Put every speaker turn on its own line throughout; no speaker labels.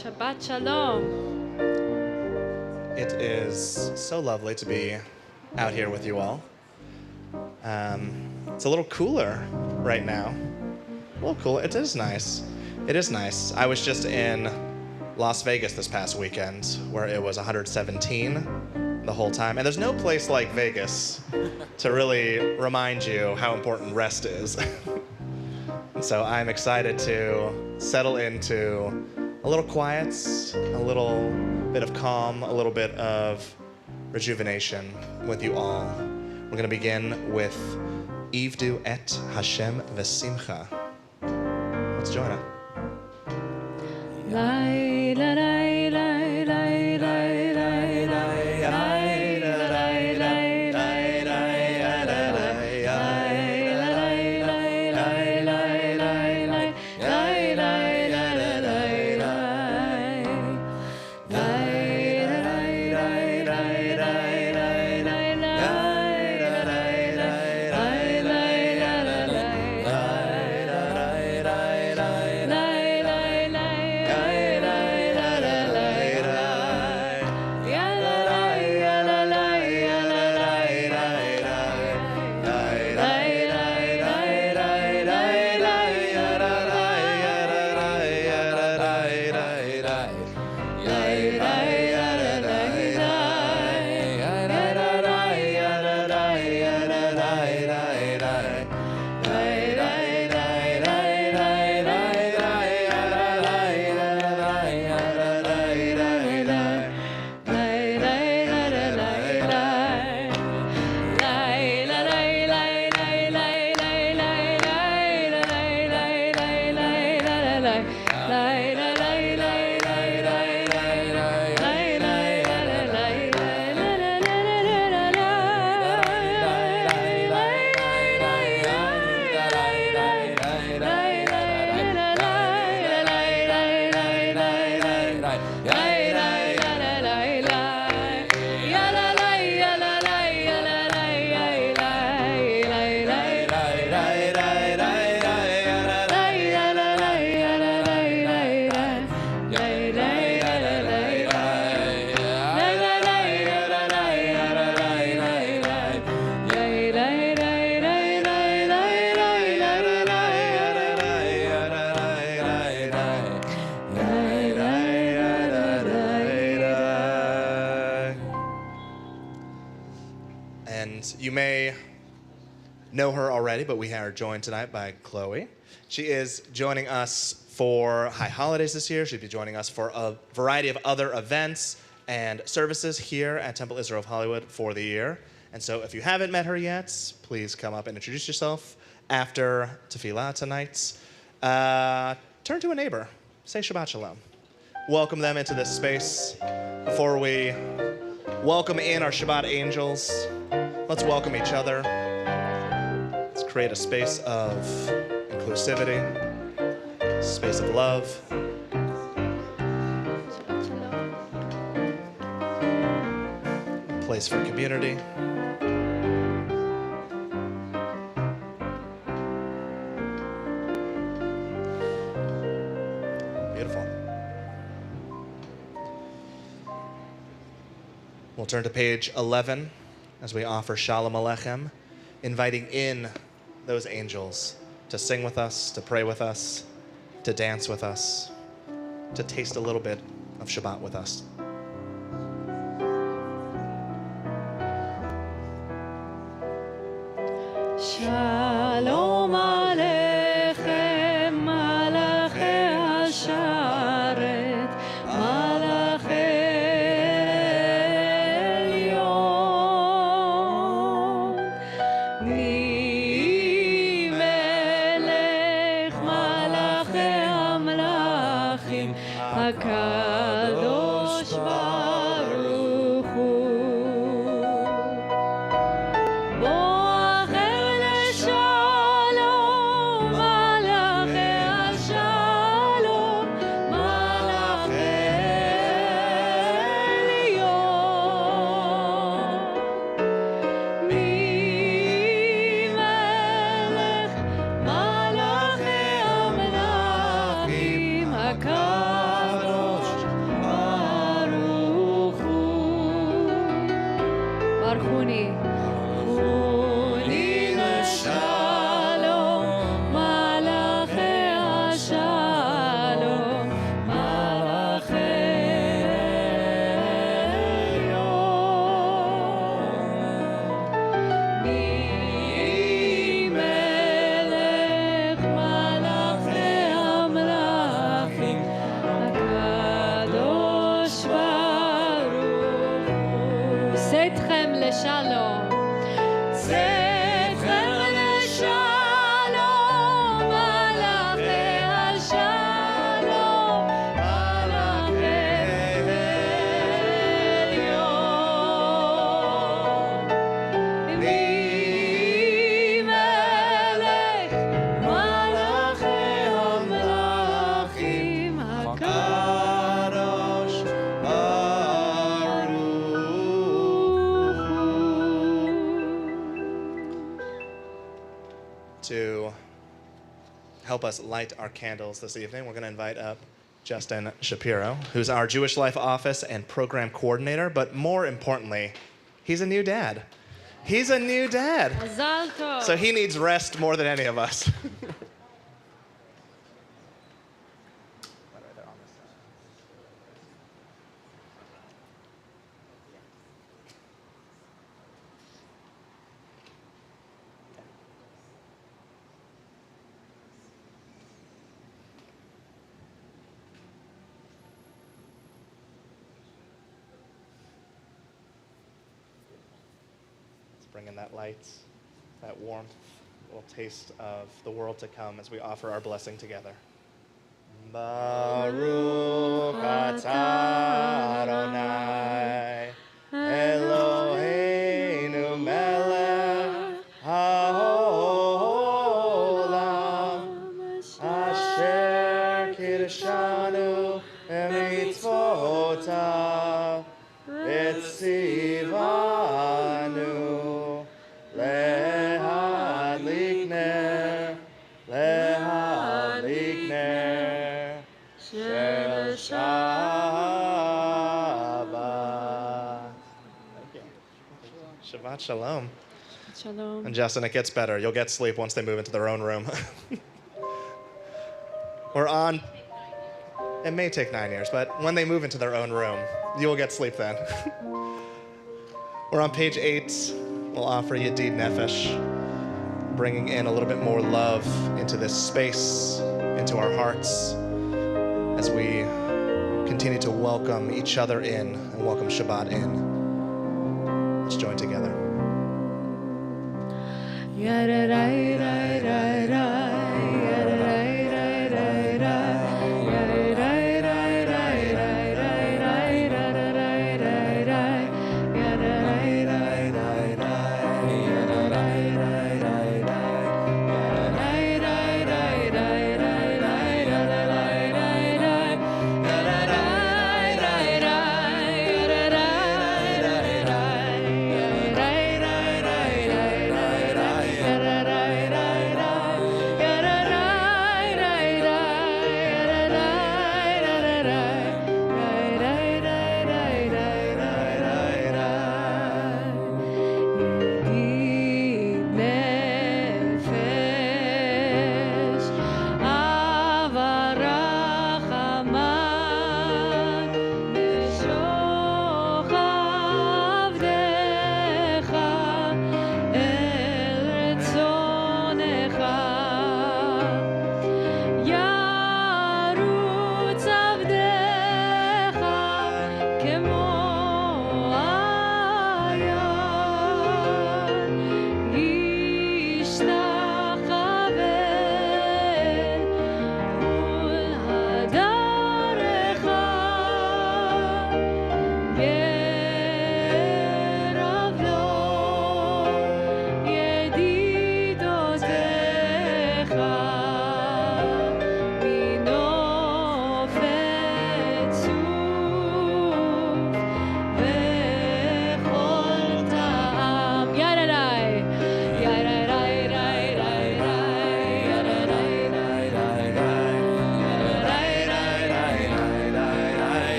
Shabbat Shalom.
It is so lovely to be out here with you all. It's a little cooler right now. A little cooler. It is nice. It is nice. I was just in Las Vegas this past weekend where it was 117 the whole time. And there's no place like Vegas to really remind you how important rest is. So I'm excited to settle into a little quiet, a little bit of calm, a little bit of rejuvenation with you all. We're going to begin with Ivdu et Hashem v'simcha. Let's join it. You may know her already, but we are joined tonight by Chloe. She is joining us for High Holidays this year. She'll be joining us for a variety of other events and services here at Temple Israel of Hollywood for the year. And so if you haven't met her yet, please come up and introduce yourself after Tefillah tonight. Turn to a neighbor. Say Shabbat Shalom. Welcome them into this space. Before we welcome in our Shabbat angels, let's welcome each other. Let's create a space of inclusivity, space of love. A place for community. Beautiful. We'll turn to page 11. As we offer Shalom Aleichem, inviting in those angels to sing with us, to pray with us, to dance with us, to taste a little bit of Shabbat with us.
Shalom Aleichem, Malachei Hasharet,
הקדוש ברוך הוא בוחר לשם
ברכוני. ברכוני לשלום, מלאכי השלום, מלאכי עליון. מי מלך מלאכי המלאכים, הקדוש ברוך הוא. צאתכם לשלום, צאתכם לשלום, מלאכי השלום, מלאכי עליון. מי מלך מלאכי המלאכים, הקדוש
To help us light our candles this evening, we're going to invite up Justin Shapiro, who's our Jewish Life Office and Program Coordinator, but more importantly, he's a new dad. He's a new dad.
מזל טוב.
So he needs rest more than any of us. Bring in that light, that warmth, a little taste of the world to come as we offer our blessing together. Baruch atah Adonai, Eloheinu melech haolam, asher kiddushanu b'mitzvotav, v'tzivanu Lehadlik ner shel Shabbat. Shabbat shalom.
Shalom.
And Justin, it gets better. You'll get sleep once they move into their own room. We're on. It may take 9 years, but when they move into their own room, you will get sleep then. We're on page 8. We'll offer Yedid Nefesh, bringing in a little bit more love into this space, into our hearts, as we continue to welcome each other in and welcome Shabbat in. Let's join together.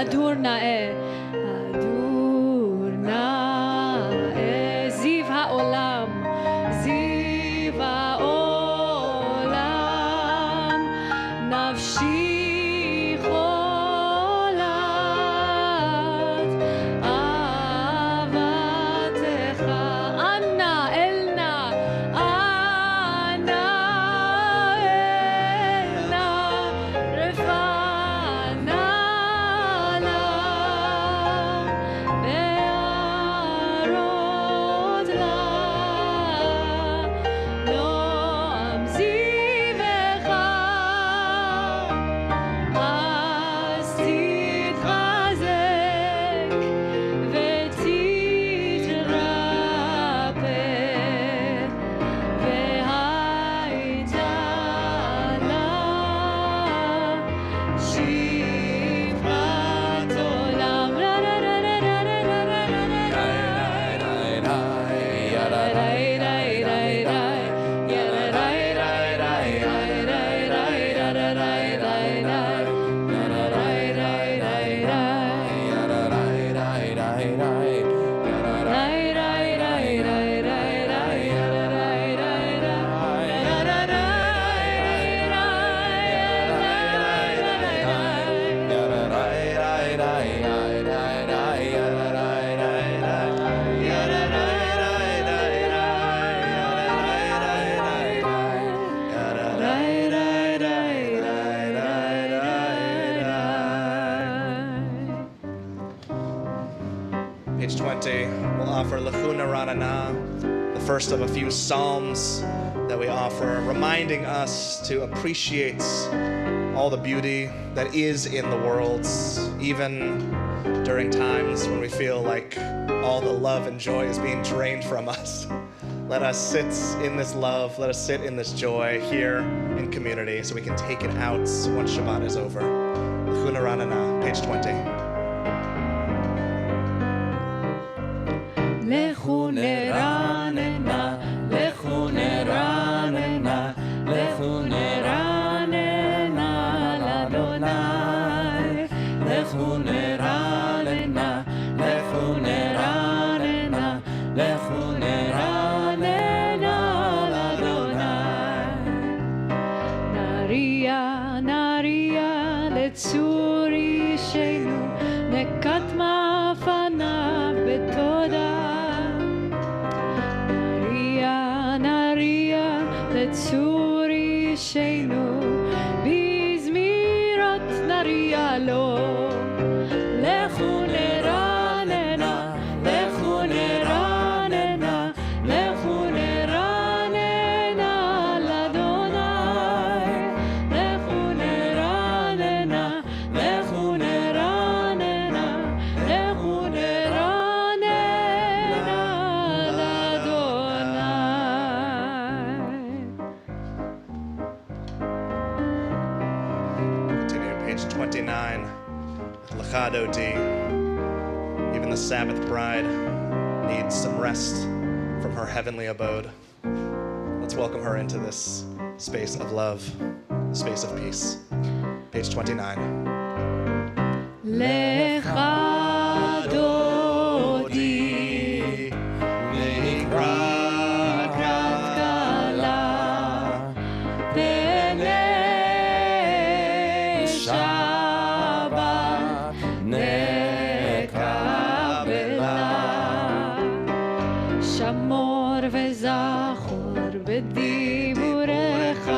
הדור נאה, הדור נאה, זיו העולם, זיו העולם, נפשי חולת אהבתך. אנא אלנה, אנא אלנה, רפאנה לה, בהערות לה, לא אמזיבך, אז תתחזק ותתרפא, והייתה לה שפעת עולם.
Page 20, we'll offer Lachuna Ranana, the first of a few psalms that we offer, reminding us to appreciate all the beauty that is in the world, even during times when we feel like all the love and joy is being drained from us. Let us sit in this love, let us sit in this joy here in community so we can take it out once Shabbat is over. Lachuna Ranana, page 20.
לכו נרננה, לכו נרננה, לכו נרננה לאדוני, לכו נרננה, לכו נרננה, לכו נרננה לאדוני. נריע, נריע לצור אישנו, נקדמה פניו בתודה. לצור אישנו, בזמירות נריע לו. לכו נרננה, לכו נרננה, לכו נרננה לאדוני, לכו נרננה, לכו נרננה, לכו נרננה לאדוני.
Continue to page 29. Lachado D. Even the Sabbath bride needs some rest from her heavenly abode. Let's welcome her into this space of love, space of peace. Page 29.
לך דודי לקראת כלה, פני שבת נקבלה. שמור וזכור בדיבורך,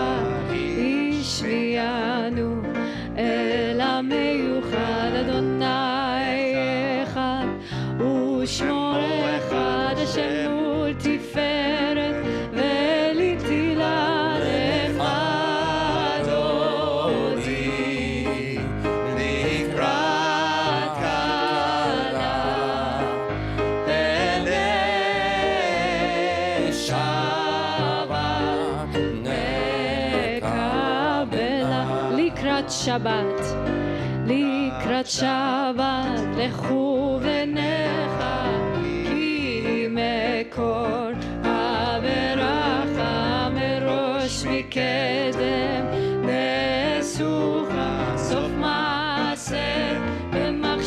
השביענו אל המיוחד. אדוני אחד ושמו אחד, השם מול תפארת ולתהילה. לך דודי לקראת כלה, פני שבת נקבלה. לקראת שבת, לקראת שבת, לכו ונכה, כי מקור הברכה מראש מקדם, נשוכה סוף מעשה במחשבה.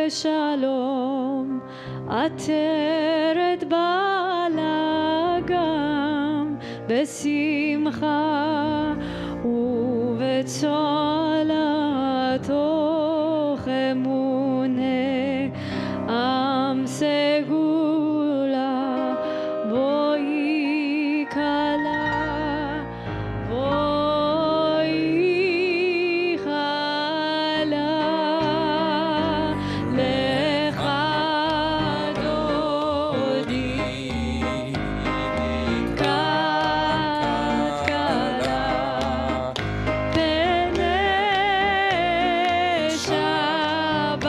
בשלום, עטרת בעלה גם בשמחה ובצלתו אמונה עם סגולה בואי כלה בואי כלה לך דודי כת כלה פני שבת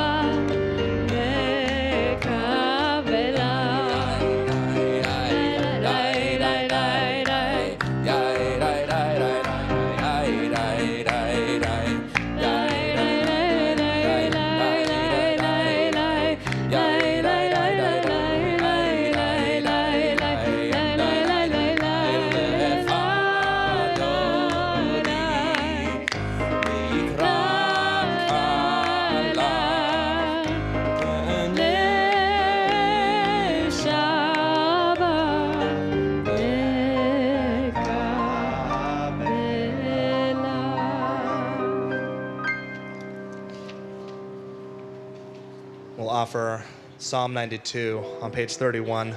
We'll offer Psalm 92 on page 31.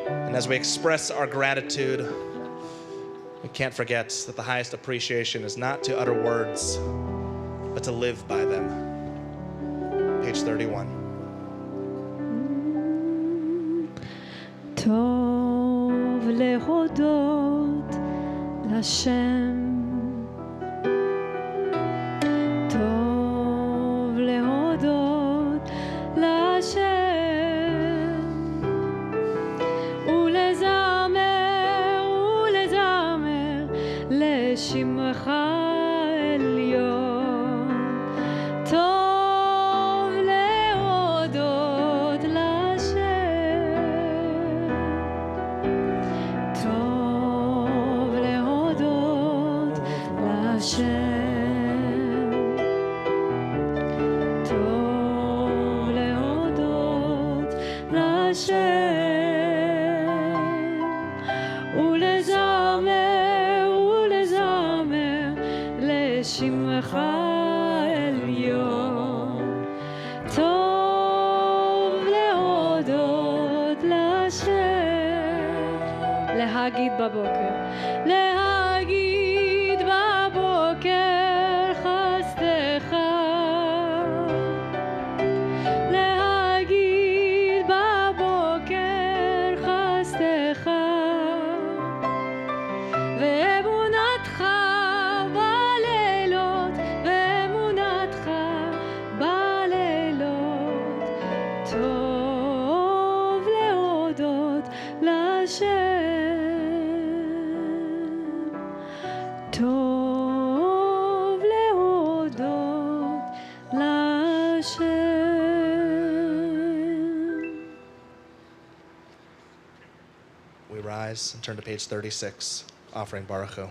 And as we express our gratitude, we can't forget that the highest appreciation is not to utter words, but to live by them. Page 31.
טוב להודות לשם, טוב להודות לשם, ולזמר ולזמר לשמך עליון. טוב להודות לשם, טוב להודות לשם, טוב להודות לשם, ולזמר ולזמר לשמך עליון. טוב להודות לשם, להגיד בבוקר, להגיד בבוקר חסדך, להגיד בבוקר חסדך, ואמונתך בלילות, ואמונתך בלילות. טוב להודות לשם, טוב להודות לשם.
We rise and turn to page 36, offering Baruch Hu.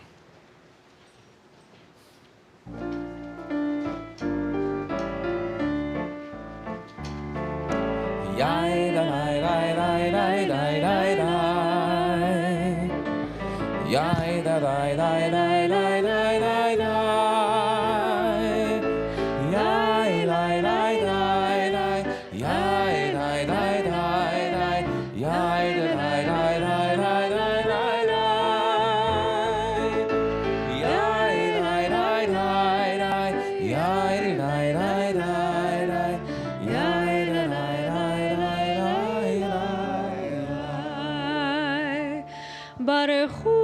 ברכו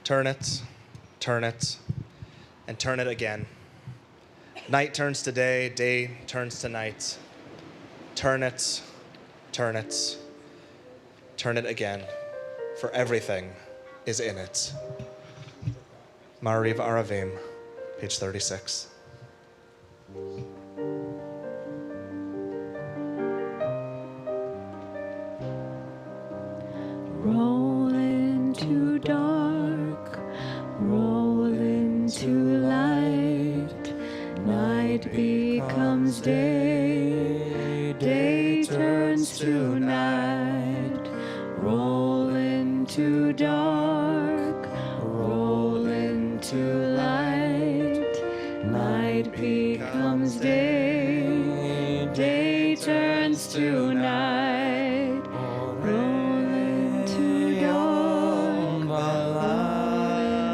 Turn it, and turn it again. Night turns to day, day turns to night. Turn it, turn it, turn it again, for everything is in it. Ma'ariv Aravim, page 36.
Roll into dark, roll into light. Night becomes day, day turns to night. Roll into dark, roll into light. Night becomes day, day turns to night. Roll into dark, roll into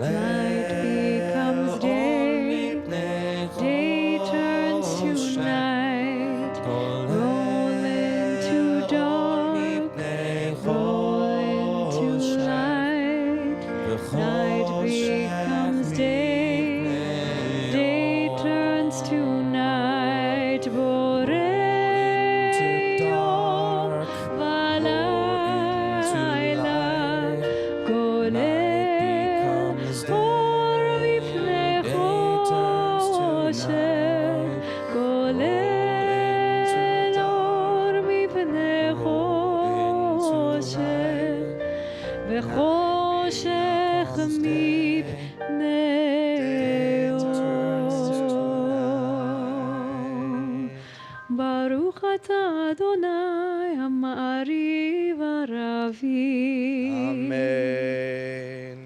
light. Night becomes day, day turns to night. Roll into dark, roll into light. Night becomes day, day turns to night. Borei yom v'layla, golel or mipnei choshech, golel or mipnei choshech, v'choshech mipnei or. Baruch atah Adonai ha'ma'ariv ha'ravim.
Amen.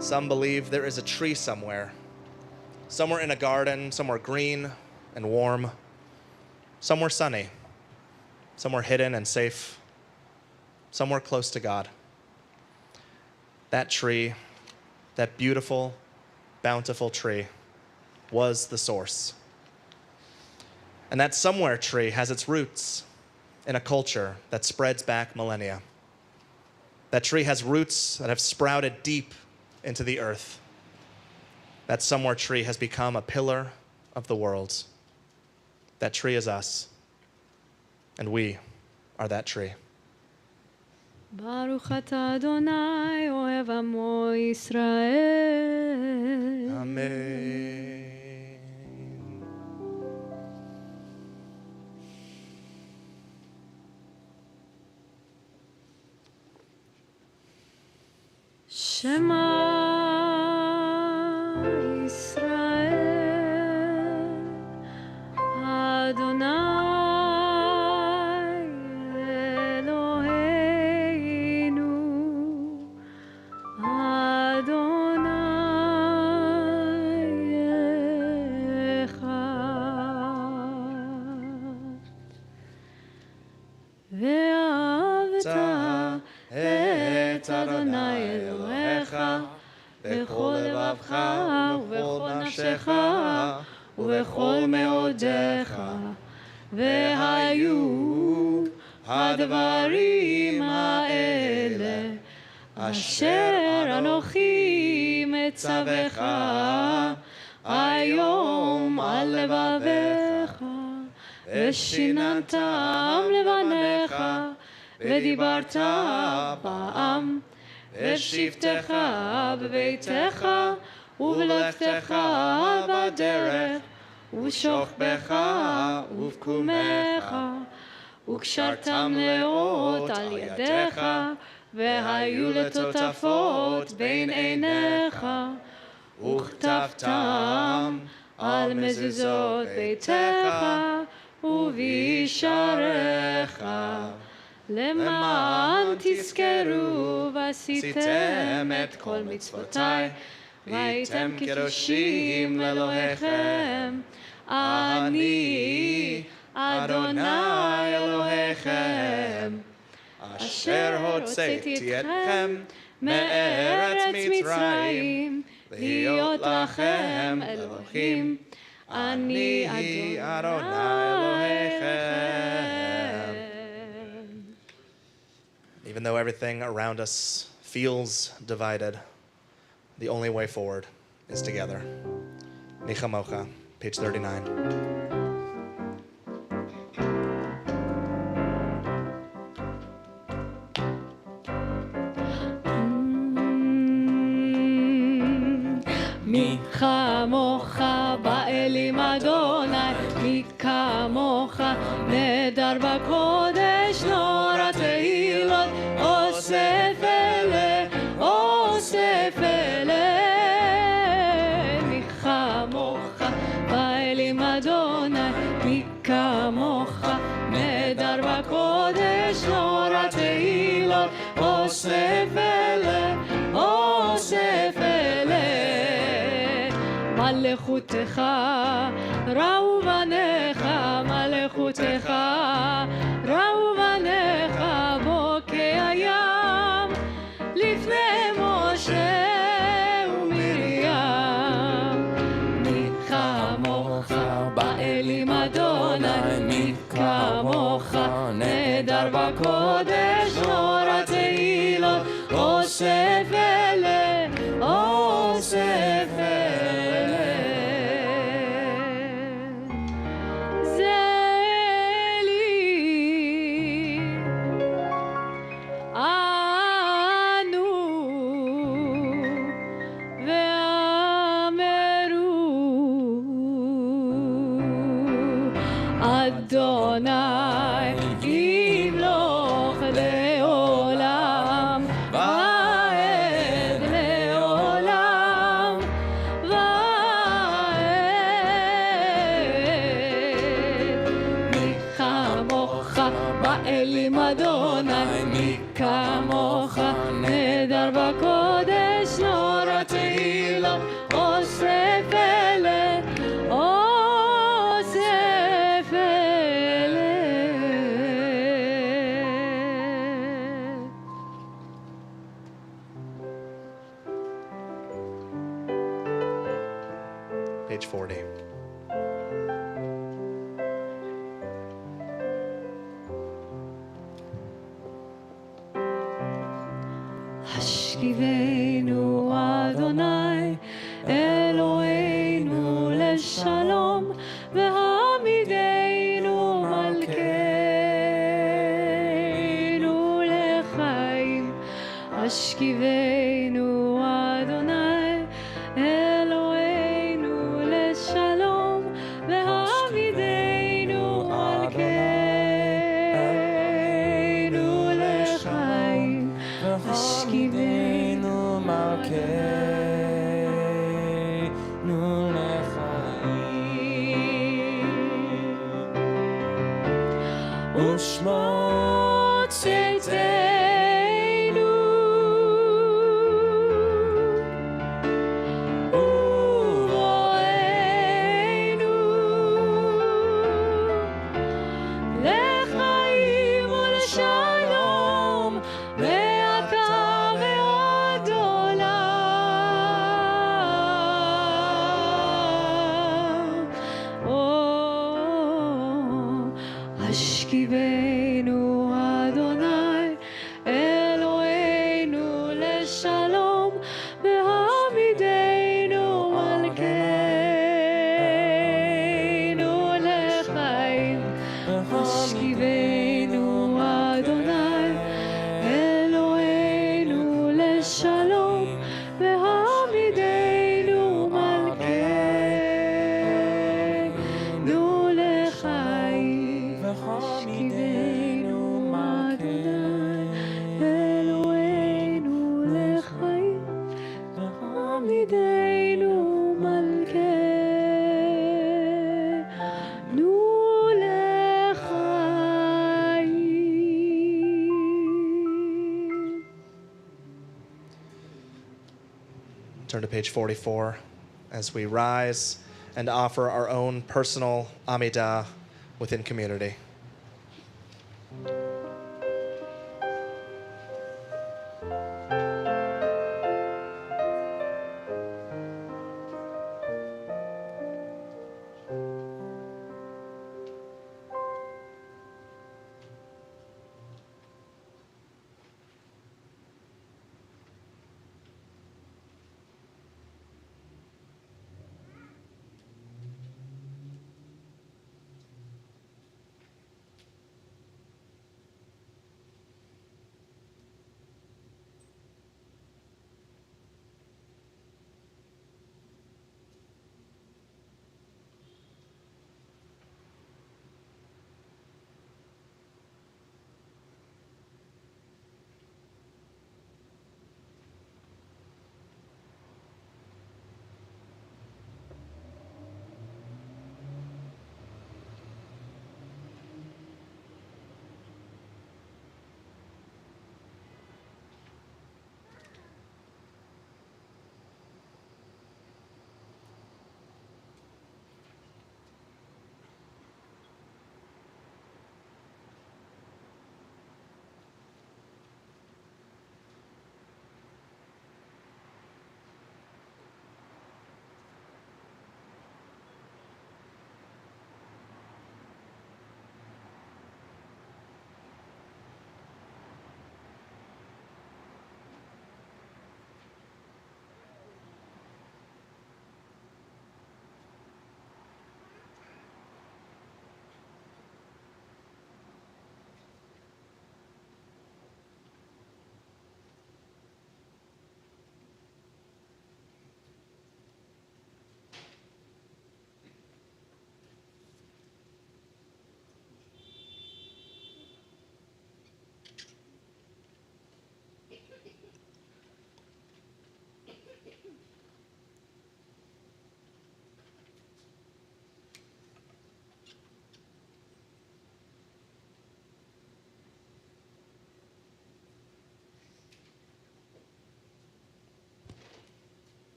Some believe there is a tree somewhere in a garden, somewhere green and warm, somewhere sunny, somewhere hidden and safe, somewhere close to God. That tree, that beautiful, bountiful tree, was the source. And that somewhere tree has its roots in a culture that spreads back millennia. That tree has roots that have sprouted deep into the earth. That somewhere tree has become a pillar of the world. That tree is us, and we are that tree.
Baruch atah Adonai ohev amo Yisrael.
Amen.
Shema Yisrael, Adonai Eloheinu, Adonai Echad. Ve'ahavta et Adonai Elohecha bechol levavcha ובכל נפשך ובכל מאודיך, והיו הדברים האלה אשר אנוכי מצווך היום על לבביך, ושיננתם לבניך, ודיברת בעם, ושבתך בביתך, ובלכתך בדרך, ובשוכבך ובקומך, וקשרתם לאות על ידיך, והיו לטוטפות בין עיניך, וכתבתם על מזוזות ביתך ובישעריך, למען תזכרו ועשיתם את כל מצוותיי, והייתם קדושים לאלוהיכם. אני אדוני אלוהיכם, אשר הוצאתי אתכם מארץ מצרים, להיות לכם אלוהים. אני אדוני אלוהיכם.
Even though everything around us feels divided, the only way forward is together. Nichamocha, page 39.
מי כמוך באלים אדוני, מי כמוך נדר בקודש, נורא תהילות, אוסף אלה, אוסף אלה. מי כמוך באלים אדוני, מי כמוך נדר בקודש, נורא תהילות, אוסף אלה, אוסף אלה. מלכותך ראו בניך, מלכותך ראו בניך, בוקע ים לפני משה ומרים. מי כמוך באלים אדוני, מי כמוך נדר בקודש, נורא תהילות, אוסף אלה, אוסף אלה. אדוני ימלוך לעולם ועד, לעולם ועד. מי כמוך באלים אדוני, מי כמוך נדר בקודש, נורא תהילות, אוסף אלה, אוסף אלה.
Page 40.
השכיבנו אדוני אלוהינו לשלום, והעמידנו מלכנו לחיים. השכיבנו אדוני אלוהינו לשלום, והעמידנו מלכנו לחיים. השכיבנו מלכנו לחיים. ושמות צאתנו ובואנו לחיים ולשלום, מעתה ועד עולם. השכיבנו אדוני אלוהינו לשלום, והעמידנו מלכנו לחיים. השכיבנו אדוני אלוהינו לשלום, והעמידנו מלכנו לחיים. השכיבנו אדוני אלוהינו לחיים, והעמידנו מלכנו לחיים.
Turn to page 44 as we rise and offer our own personal Amidah within community.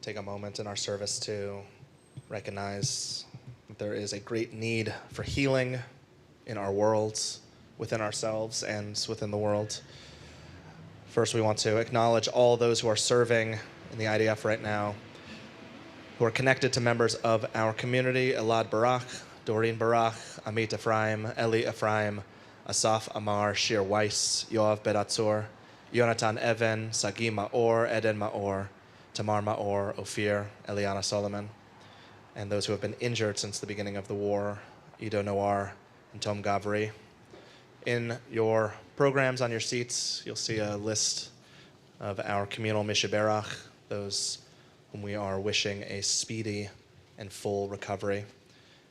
Take a moment in our service to recognize that there is a great need for healing in our worlds, within ourselves, and within the world. First, we want to acknowledge all those who are serving in the IDF right now, who are connected to members of our community: Elad Barak, Doreen Barak, Amit Ephraim, Eli Ephraim, Asaf Amar, Shir Weiss, Yoav Bedatzur, Yonatan Even, Sagi Maor, Eden Maor, Tamar Maor, Ophir, Eliana Solomon, and those who have been injured since the beginning of the war: Ido Noir and Tom Gavri. In your programs on your seats, you'll see a list of our communal Mishaberach, those whom we are wishing a speedy and full recovery.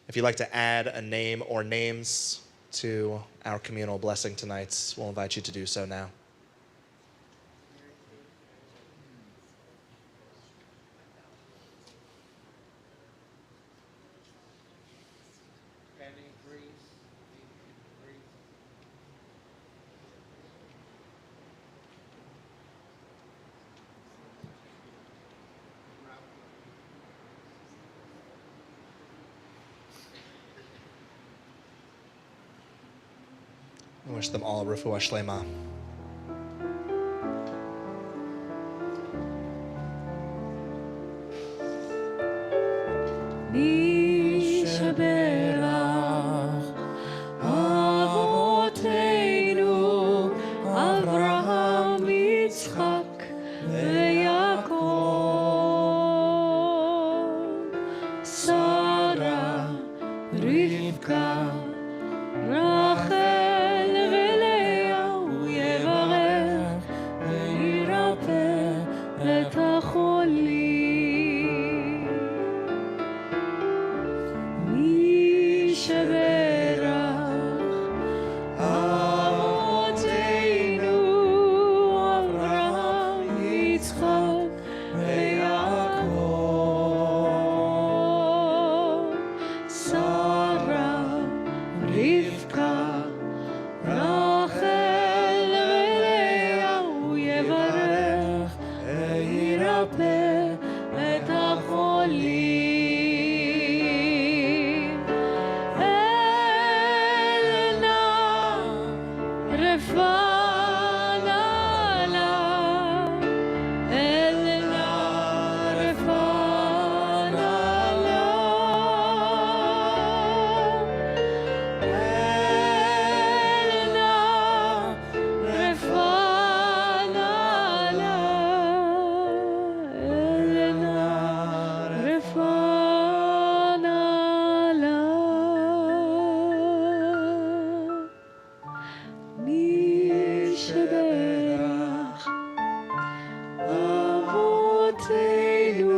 If you'd like to add a name or names to our communal blessing tonight, we'll invite you to do so now. I wish them all refuah shlema.
Mishaberach Avotenu Avraham Yitzchak veYaakov Sarah Rivka Rachel ולאה הוא יברך וירפא את החולים. מי שברך אבותינו אברהם יצחק ויעקב שרה רבקה רחל ולאה הוא יברך וירפא את החולים. אלנה רפאנה לה, אלנה רפאנה לה, אלנה רפאנה לה, אלנה רפאנה לה. מי שברך אבותינו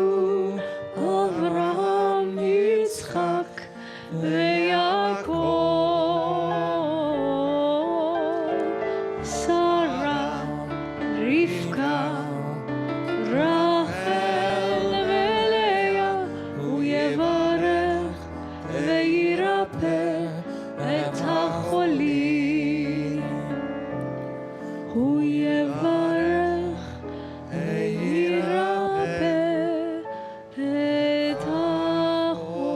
אברהם יצחק ויעקב שרה רבקה רחל ולאה הוא יברך וירפא את החולים. הוא יברך וירפא את החולים.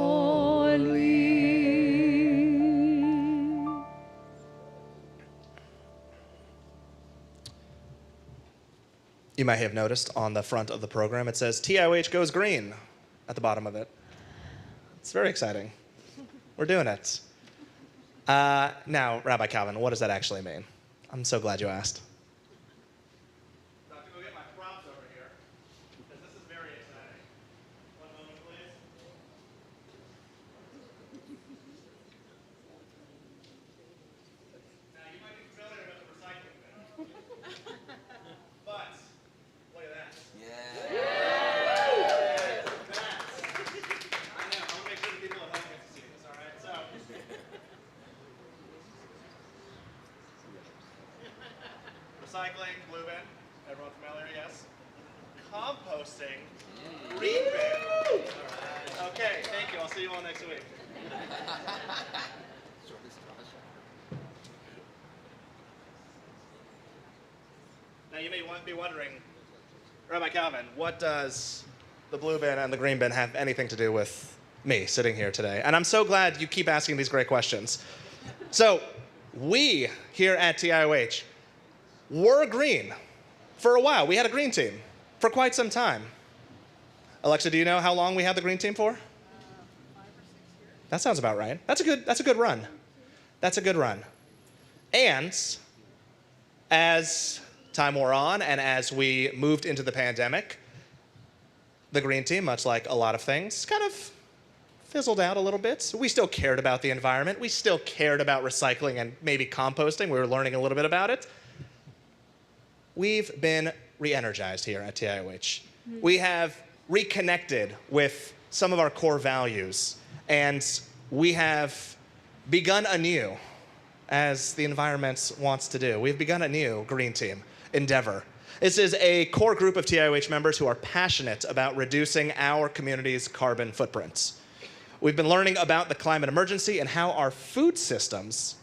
You might have noticed on the front of the program, it says TIOH goes green at the bottom of it. It's very exciting. We're doing it. Now, Rabbi Calvin, what does that actually mean? I'm so glad you asked. I have to go get my props over here, because this is very exciting. One moment, please. recycling, blue bin. Everyone familiar? Yes. Composting, green bin. Okay, thank you. I'll see you all next week. Now you may be wondering, Rabbi Calvin, what does the blue bin and the green bin have anything to do with me sitting here today? And I'm so glad you keep asking these great questions. So we here at TIOH were green for a while. We had a green team for quite some time. Alexa, do you know how long we had the green team for? 5 or 6 years. That sounds about right. That's a good run. That's a good run. And as time wore on and as we moved into the pandemic, the green team, much like a lot of things, kind of fizzled out a little bit. We still cared about the environment. We still cared about recycling and maybe composting. We were learning a little bit about it. We've been re-energized here at TIOH. We have reconnected with some of our core values, and we have begun anew, as the environment wants to do. We've begun a new green team endeavor. This is a core group of TIOH members who are passionate about reducing our community's carbon footprints. We've been learning about the climate emergency and how our food systems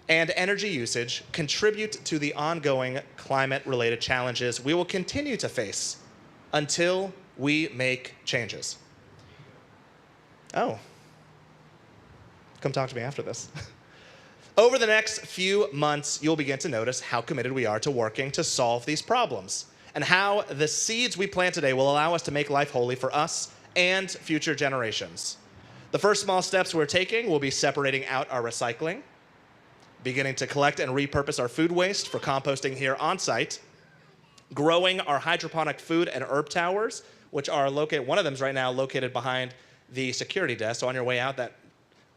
and energy usage contribute to the ongoing climate-related challenges we will continue to face until we make changes. Oh. Come talk to me after this. Over the next few months, you'll begin to notice how committed we are to working to solve these problems and how the seeds we plant today will allow us to make life holy for us and future generations. The first small steps we're taking will be separating out our recycling, beginning to collect and repurpose our food waste for composting here on site, growing our hydroponic food and herb towers, which are located, one of them is right now located behind the security desk. So on your way out, that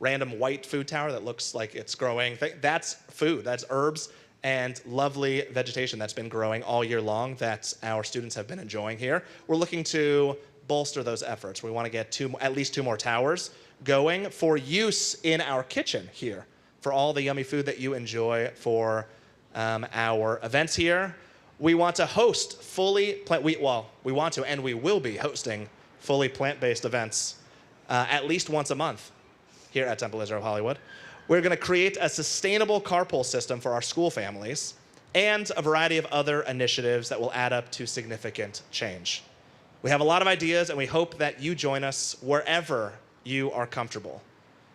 random white food tower that looks like it's growing, that's food, that's herbs and lovely vegetation that's been growing all year long that our students have been enjoying here. We're looking to bolster those efforts. We want to get at least 2 more towers going for use in our kitchen here for all the yummy food that you enjoy for our events here. We want to host we want to and we will be hosting fully plant-based events at least once a month here at Temple Israel of Hollywood. We're going to create a sustainable carpool system for our school families and a variety of other initiatives that will add up to significant change. We have a lot of ideas, and we hope that you join us wherever you are comfortable.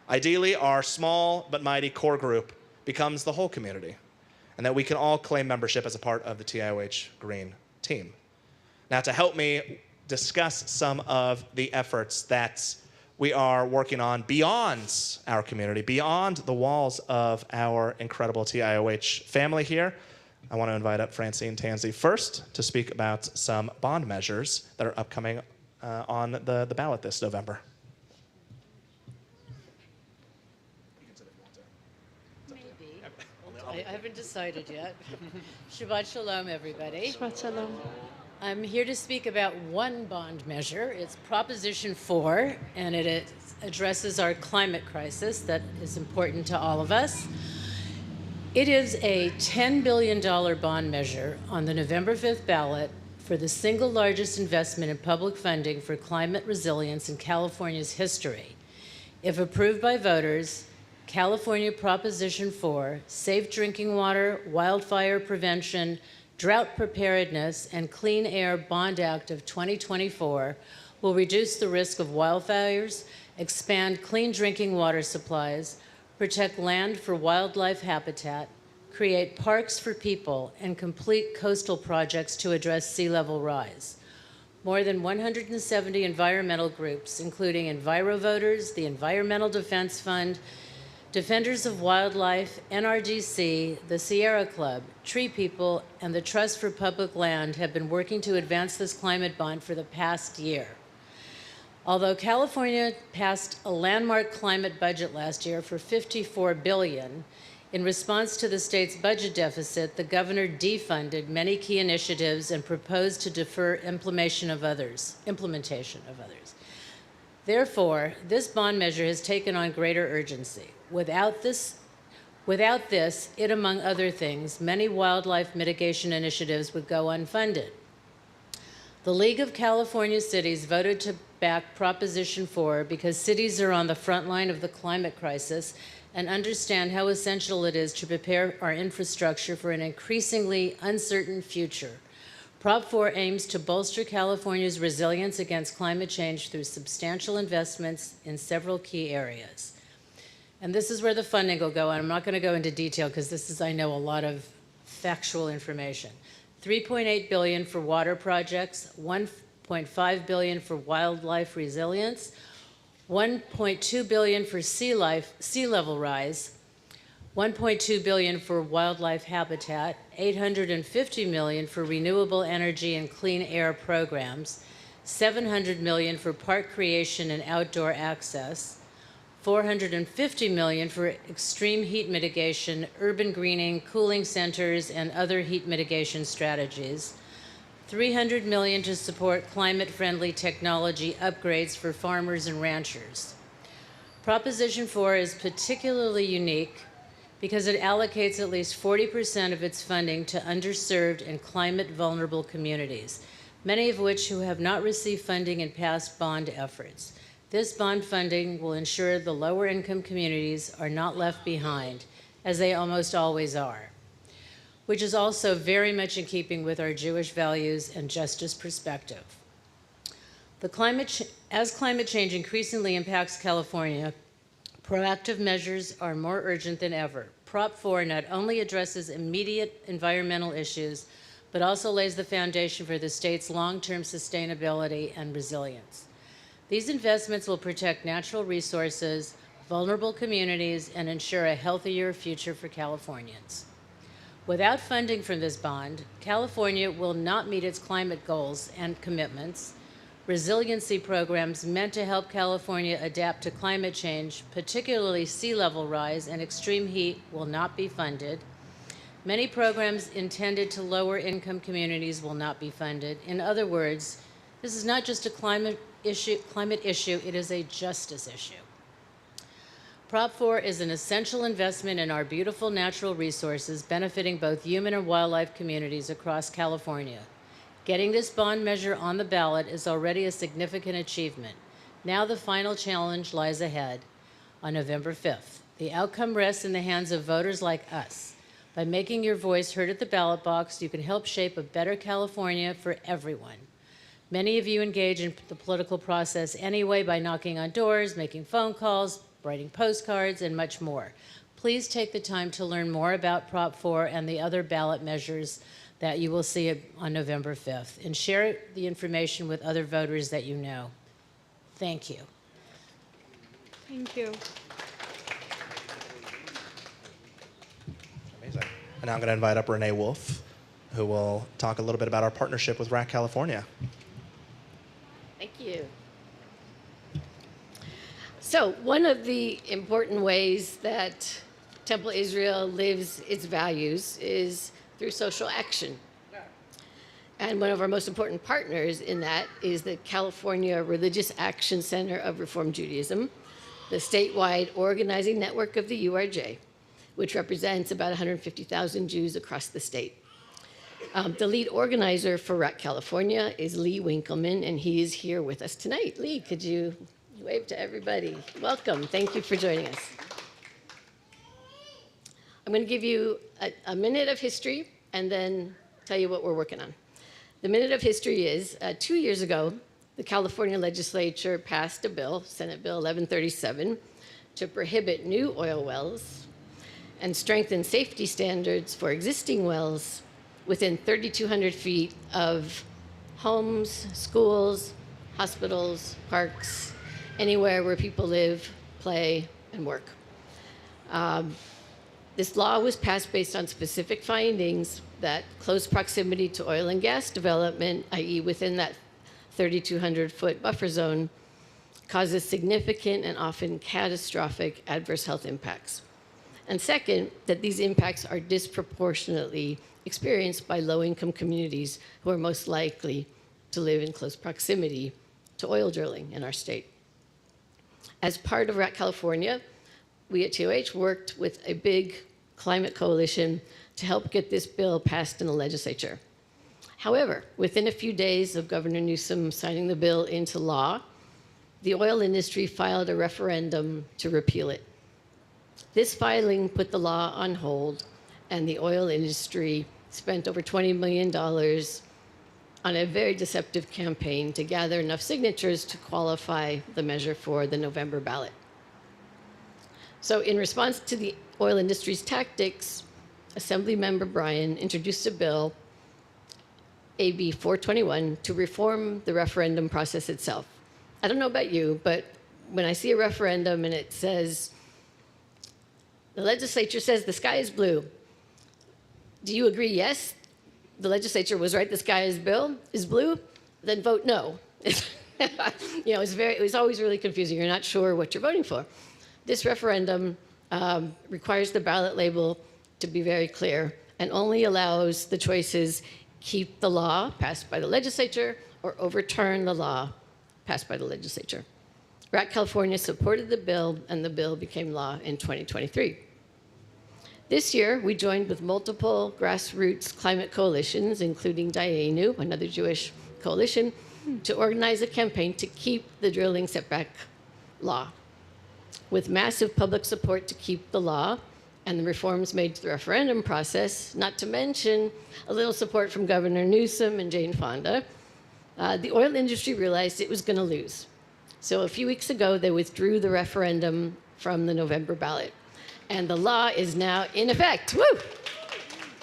Ideally, our small but mighty core group becomes the whole community, and that we can all claim membership as a part of the TIOH Green team. Now, to help me discuss some of the efforts that we are working on beyond our community, beyond the walls of our incredible TIOH family here, I want to invite up Francine Tansey first to speak about some bond measures that are upcoming on the ballot this November.
Maybe. I haven't decided yet. Shabbat shalom, everybody.
Shabbat shalom.
I'm here to speak about one bond measure. It's Proposition 4, and it addresses our climate crisis that is important to all of us. It is a $10 billion bond measure on the November 5th ballot for the single largest investment in public funding for climate resilience in California's history. If approved by voters, California Proposition 4, safe drinking water, wildfire prevention, Drought Preparedness, and Clean Air Bond Act of 2024 will reduce the risk of wildfires, expand clean drinking water supplies, protect land for wildlife habitat, create parks for people, and complete coastal projects to address sea level rise. More than 170 environmental groups, including EnviroVoters, the Environmental Defense Fund, Defenders of Wildlife, NRDC, the Sierra Club, Tree People, and the Trust for Public Land have been working to advance this climate bond for the past year. Although California passed a landmark climate budget last year for $54 billion, in response to the state's budget deficit, the governor defunded many key initiatives and proposed to defer implementation of others. Therefore, this bond measure has taken on greater urgency. Without Without this, it, among other things, many wildlife mitigation initiatives would go unfunded. The League of California Cities voted to back Proposition 4 because cities are on the front line of the climate crisis and understand how essential it is to prepare our infrastructure for an increasingly uncertain future. Prop 4 aims to bolster California's resilience against climate change through substantial investments in several key areas. And this is where the funding will go, and I'm not going to go into detail because this is, I know, a lot of factual information. $3.8 billion for water projects, $1.5 billion for wildlife resilience, $1.2 billion for sea level rise, $1.2 billion for wildlife habitat, $850 million for renewable energy and clean air programs, $700 million for park creation and outdoor access, $450 million for extreme heat mitigation, urban greening, cooling centers, and other heat mitigation strategies, $300 million to support climate-friendly technology upgrades for farmers and ranchers. Proposition 4 is particularly unique because it allocates at least 40% of its funding to underserved and climate-vulnerable communities, many of which who have not received funding in past bond efforts. This bond funding will ensure the lower-income communities are not left behind, as they almost always are, which is also very much in keeping with our Jewish values and justice perspective. As climate change increasingly impacts California, proactive measures are more urgent than ever. Prop 4 not only addresses immediate environmental issues, but also lays the foundation for the state's long-term sustainability and resilience. These investments will protect natural resources, vulnerable communities, and ensure a healthier future for Californians. Without funding from this bond, California will not meet its climate goals and commitments. Resiliency programs meant to help California adapt to climate change, particularly sea level rise and extreme heat, will not be funded. Many programs intended to lower income communities will not be funded. In other words, this is not just a climate issue, it is a justice issue. Prop 4 is an essential investment in our beautiful natural resources, benefiting both human and wildlife communities across California. Getting this bond measure on the ballot is already a significant achievement. Now the final challenge lies ahead on November 5th. The outcome rests in the hands of voters like us. By making your voice heard at the ballot box, you can help shape a better California for everyone. Many of you engage in the political process anyway by knocking on doors, making phone calls, writing postcards, and much more. Please take the time to learn more about Prop 4 and the other ballot measures that you will see on November 5th, and share the information with other voters that you know. Thank you.
Thank you.
Amazing. And now I'm going to invite up Renee Wolf, who will talk a little bit about our partnership with RAC California.
Thank you. So one of the important ways that Temple Israel lives its values is through social action. And one of our most important partners in that is the California Religious Action Center of Reform Judaism, the statewide organizing network of the URJ, which represents about 150,000 Jews across the state. The lead organizer for RAC California is Lee Winkleman, and he is here with us tonight. Lee, could you wave to everybody? Welcome. Thank you for joining us. I'm going to give you a minute of history and then tell you what we're working on. The minute of history is 2 years ago, the California legislature passed a bill, Senate Bill 1137, to prohibit new oil wells and strengthen safety standards for existing wells within 3,200 feet of homes, schools, hospitals, parks, anywhere where people live, play, and work. This law was passed based on specific findings that close proximity to oil and gas development, i.e. within that 3,200-foot buffer zone, causes significant and often catastrophic adverse health impacts. And second, that these impacts are disproportionately experienced by low-income communities who are most likely to live in close proximity to oil drilling in our state. As part of RAC California, we at TOH worked with a big climate coalition to help get this bill passed in the legislature. However, within a few days of Governor Newsom signing the bill into law, the oil industry filed a referendum to repeal it. This filing put the law on hold, and the oil industry spent over $20 million on a very deceptive campaign to gather enough signatures to qualify the measure for the November ballot. So in response to the oil industry's tactics, Assemblymember Bryan introduced a bill, AB 421, to reform the referendum process itself. I don't know about you, but when I see a referendum and it says, the legislature says the sky is blue, do you agree yes, the legislature was right, the sky is blue? Then vote no. It was always really confusing. You're not sure what you're voting for. This referendum requires the ballot label to be very clear and only allows the choices keep the law passed by the legislature or overturn the law passed by the legislature. RAC California supported the bill, and the bill became law in 2023. This year, we joined with multiple grassroots climate coalitions, including Dayenu, another Jewish coalition, to organize a campaign to keep the drilling setback law. With massive public support to keep the law and the reforms made to the referendum process, not to mention a little support from Governor Newsom and Jane Fonda, the oil industry realized it was going to lose. So a few weeks ago, they withdrew the referendum from the November ballot. And the law is now in effect. Woo!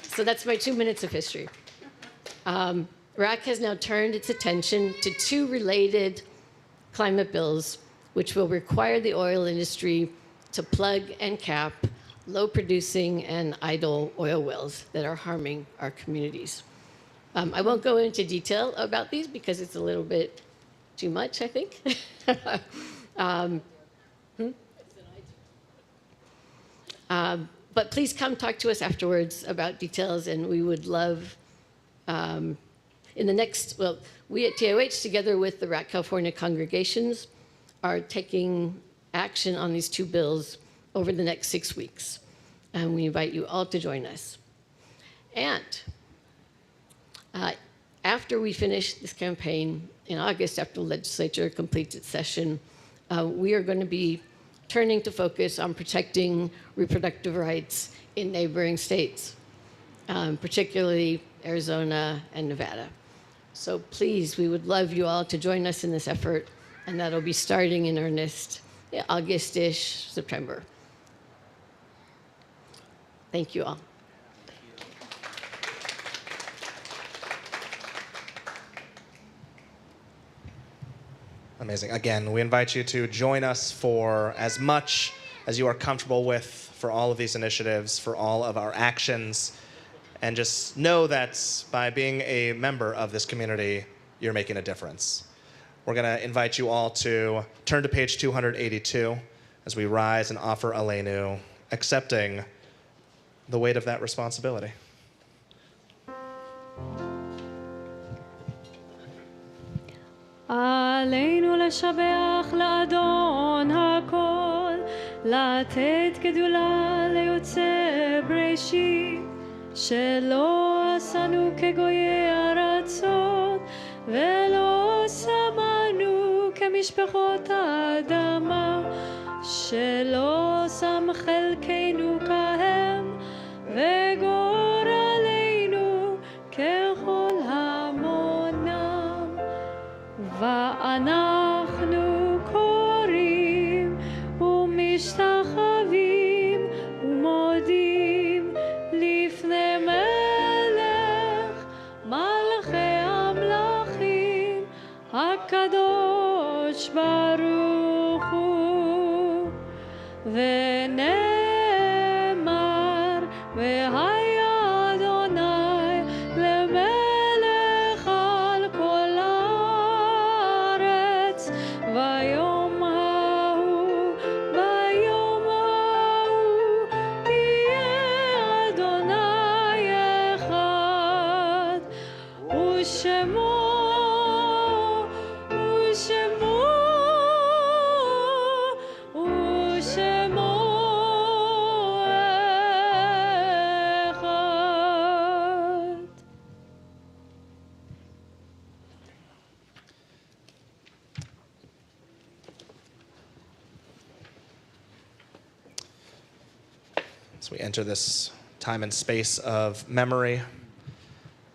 So that's my 2 minutes of history. RAC has now turned its attention to two related climate bills, which will require the oil industry to plug and cap low-producing and idle oil wells that are harming our communities. I won't go into detail about these because it's a little bit too much, I think. But please come talk to us afterwards about details, and we would love, we at TOH, together with the RAC California congregations, are taking action on these two bills over the next 6 weeks. And we invite you all to join us. And after we finish this campaign in August, after the legislature completes its session, we are going to be turning to focus on protecting reproductive rights in neighboring states, particularly Arizona and Nevada. So please, we would love you all to join us in this effort, and that'll be starting in earnest August-ish, September. Thank you all.
Amazing. Again, we invite you to join us for as much as you are comfortable with for all of these initiatives, for all of our actions, and just know that by being a member of this community, you're making a difference. We're going to invite you all to turn to page 282 as we rise and offer Aleinu, accepting the weight of that responsibility.
עלינו לשבח לאדון הכל, לתת גדולה ליוצא בראשית, שלא עשנו כגויי ארצות, ולא שמנו כמשפחות האדמה, שלא שם חלקנו כהם, וגורלנו ככל המונם. ואנחנו קוראים ומשתחווים ומודים לפני מלך מלכי המלכים הקדוש ברוך הוא. ונאמר והיה אדוני למלך על כל הארץ, ביום ההוא יהיה אדוני אחד, ושמו ושמו
As we enter this time and space of memory,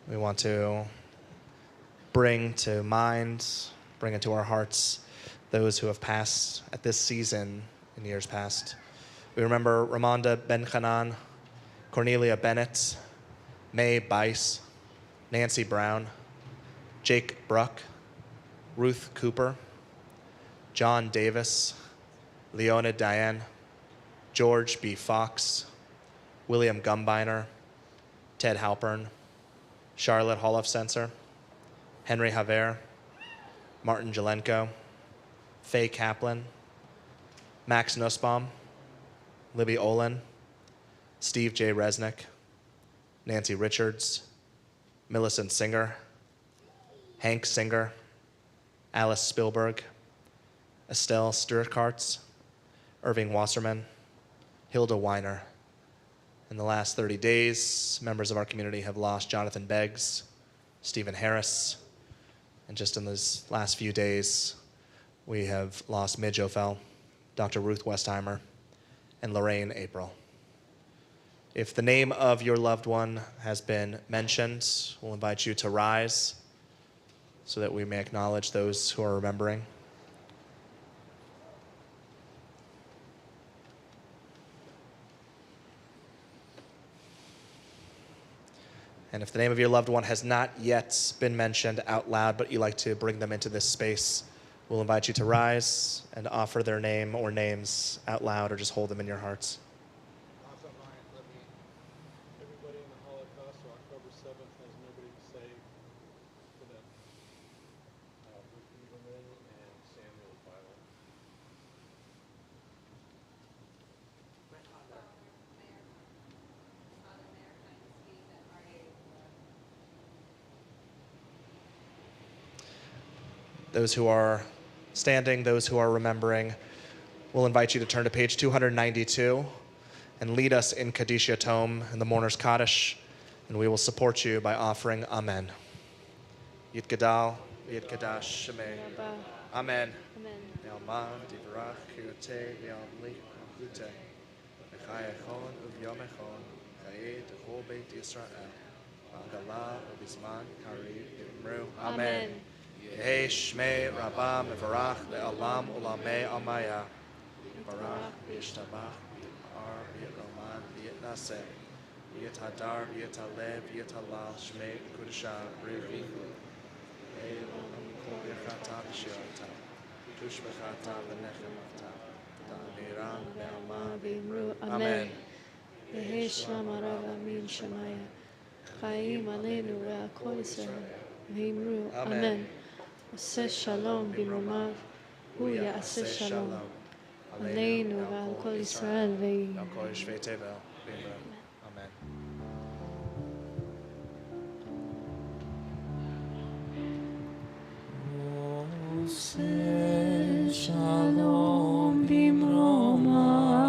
we want to bring to mind, bring into our hearts those who have passed at this season in years past. We remember Ramonda Ben Hanan, Cornelia Bennett, Mae Bice, Nancy Brown, Jake Bruck, Ruth Cooper, John Davis, Leona Diane, George B. Fox, William Gumbiner, Ted Halpern, Charlotte Holofcenser, Henry Haver, Martin Jelenko, Faye Kaplan, Max Nussbaum, Libby Olin, Steve J. Resnick, Nancy Richards, Millicent Singer, Hank Singer, Alice Spielberg, Estelle Sturkarts, Irving Wasserman, Hilda Weiner. In the last 30 days, members of our community have lost Jonathan Beggs, Stephen Harris, and just in these last few days, we have lost Midge Ophel, Dr. Ruth Westheimer, and Lorraine April. If the name of your loved one has been mentioned, we'll invite you to rise so that we may acknowledge those who are remembering. And if the name of your loved one has not yet been mentioned out loud, but you'd like to bring them into this space, we'll invite you to rise and offer their name or names out loud, or just hold them in your hearts.
Everybody in the Holocaust, so October 7th has nobody to say for them. Rick Lieberman and Samuel Violet.
Those who are standing, those who are remembering, we'll invite you to turn to page 292 and lead us in Kaddish Yatom in the Mourner's Kaddish, and we will support you by offering Amen. Yit Gadal, Yit Kadash, Shemay. Amen. Ne'alma, Divrach, Kirte, Ne'amli, Amlute. Echayechon, Uvyomechon, Chayei, Techol Beit Yisrael. Ba'agala, Ubizman, Kari, Yimru. Amen. Yehei Shmei Rabba Mevarach Le'alam Ulamei Amaya. Barach V'yishtabach V'yar V'yiraman V'yitnaseh V'yithadar V'yitalev V'yitalal Shmei Kudusha Rivi Elam Kol Yechata V'shirata Tushbechata V'nechemata Ta'amiran Ne'alma
V'imru
Amen.
Yehi Shalom Arav Amin Shemaya Chaim Aleinu Ve'akol Yisrael V'imru Amen. Aseh Shalom B'mromav Hu Ya'aseh Shalom Aleinu Ve'al Kol Yisrael Ve'im.
Al Kol Yishvei Tevel V'imru. Amen.
Aseh Shalom B'mromav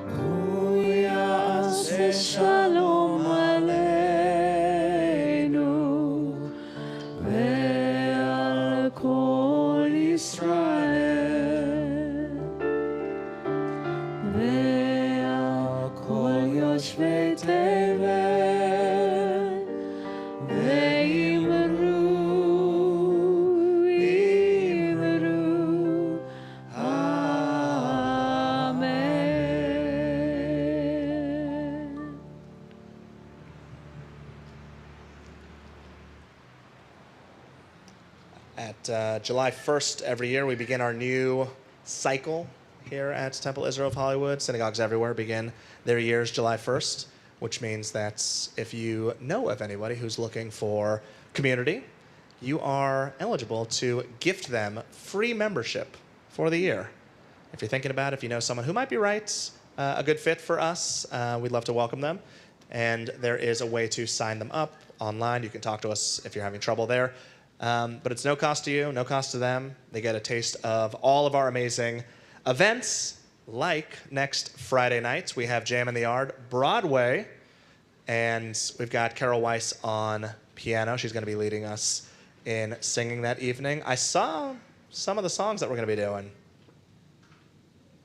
Hu Ya'aseh Shalom Aleinu Ve'al Kol Yisrael Ve'al Kol Yoshvei Tevel Ve'imru Amen.
At July 1st every year, we begin our new cycle here at Temple Israel of Hollywood. Synagogues everywhere begin their years July 1st, which means that if you know of anybody who's looking for community, you are eligible to gift them free membership for the year. If you're thinking about it, if you know someone who might be right, a good fit for us, we'd love to welcome them. And there is a way to sign them up online. You can talk to us if you're having trouble there. But it's no cost to you, no cost to them. They get a taste of all of our amazing events, like next Friday night. We have Jam in the Yard, Broadway, and we've got Carol Weiss on piano. She's going to be leading us in singing that evening. I saw some of the songs that we're going to be doing.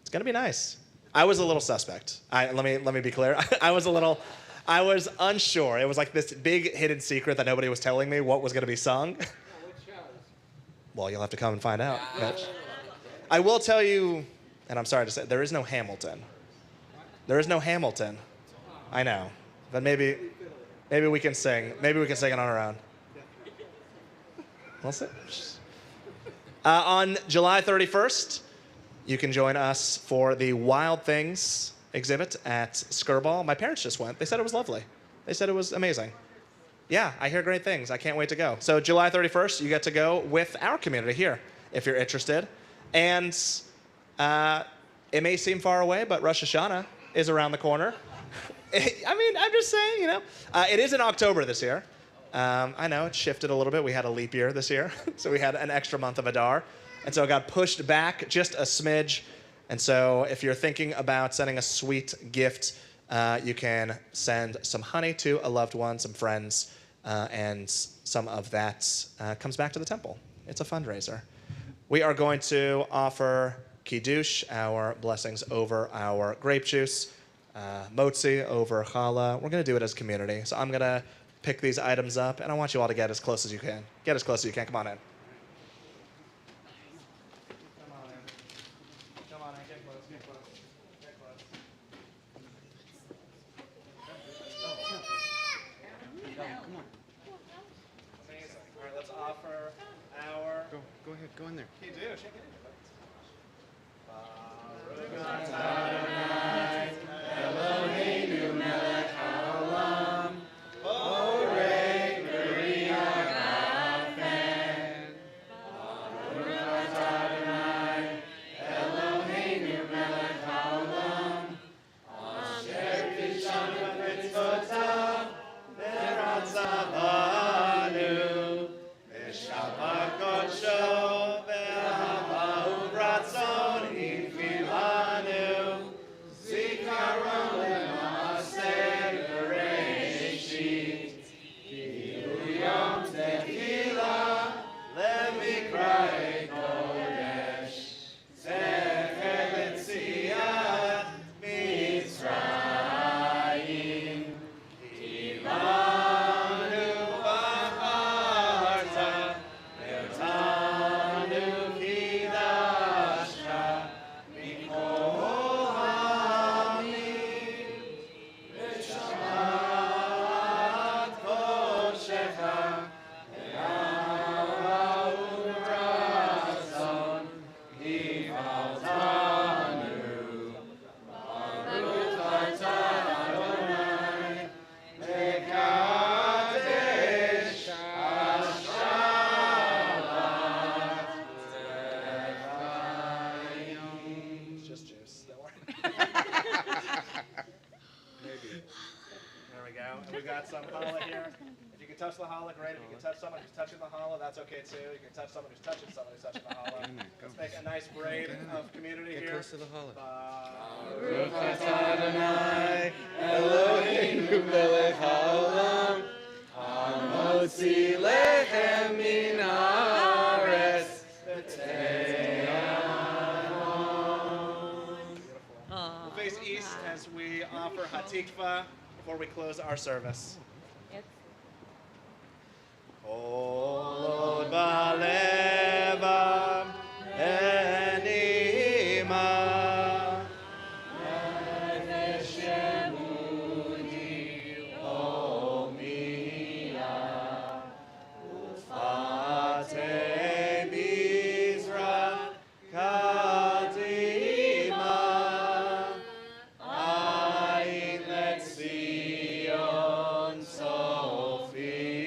It's going to be nice. I was a little suspect. Let me be clear. I was unsure. It was like this big hidden secret that nobody was telling me what was going to be sung. Well, you'll have to come and find out, Mitch. I will tell you, and I'm sorry to say, there is no Hamilton. There is no Hamilton. I know, but maybe we can sing. Maybe we can sing it on our own. We'll see. On July 31st, you can join us for the Wild Things exhibit at Skirball. My parents just went. They said it was lovely. They said it was amazing. Yeah, I hear great things. I can't wait to go. So July 31st, you get to go with our community here, if you're interested. And it may seem far away, but Rosh Hashanah is around the corner. I mean, I'm just saying, you know. It is in October this year. I know, it shifted a little bit. We had a leap year this year, so we had an extra month of Adar. And so it got pushed back just a smidge. And so if you're thinking about sending a sweet gift, you can send some honey to a loved one, some friends, and some of that comes back to the temple. It's a fundraiser. We are going to offer kiddush, our blessings over our grape juice, motzi over challah. We're going to do it as a community. So I'm going to pick these items up, and I want you all to get as close as you can. Get as close as you can. Come on in. Come on in. Get close. Get close. Get close.
Come on.
Amazing. All right, let's offer our
Go ahead. Go in there.
kiddush. There we go. And we got some challah here. If you can touch the challah, great. If you can touch someone who's touching the challah, that's okay too. You can touch someone who's touching someone who's touching the challah. Let's make a nice braid of community
Get
here.
close to the challah.
Baruch atah Adonai, Eloheinu melech haolam, hamotzi lechem min haaretz We'll face east as we offer hatikva before we close our service. Kol od balevam enima, nefesh yehudi omiyah, ufatei Mizrach kadima, ayin letzion Sophia.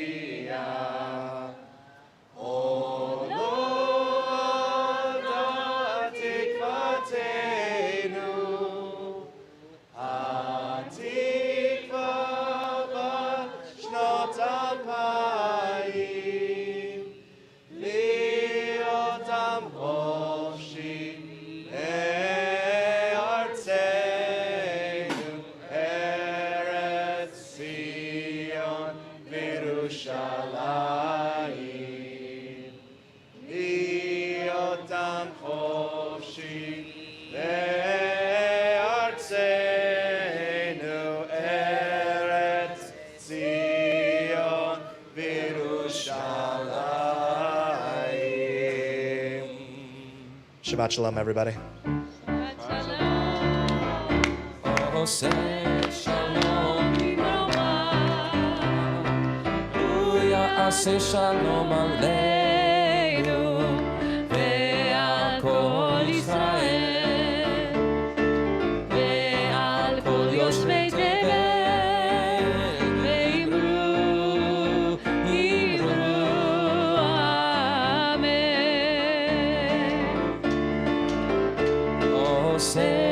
Shabbat shalom, everybody.
Oh, say shalom. Say shalom aleinu ve'al kol Yisrael ve'al kol yoshvei tevel ve'imru amen. Oh, say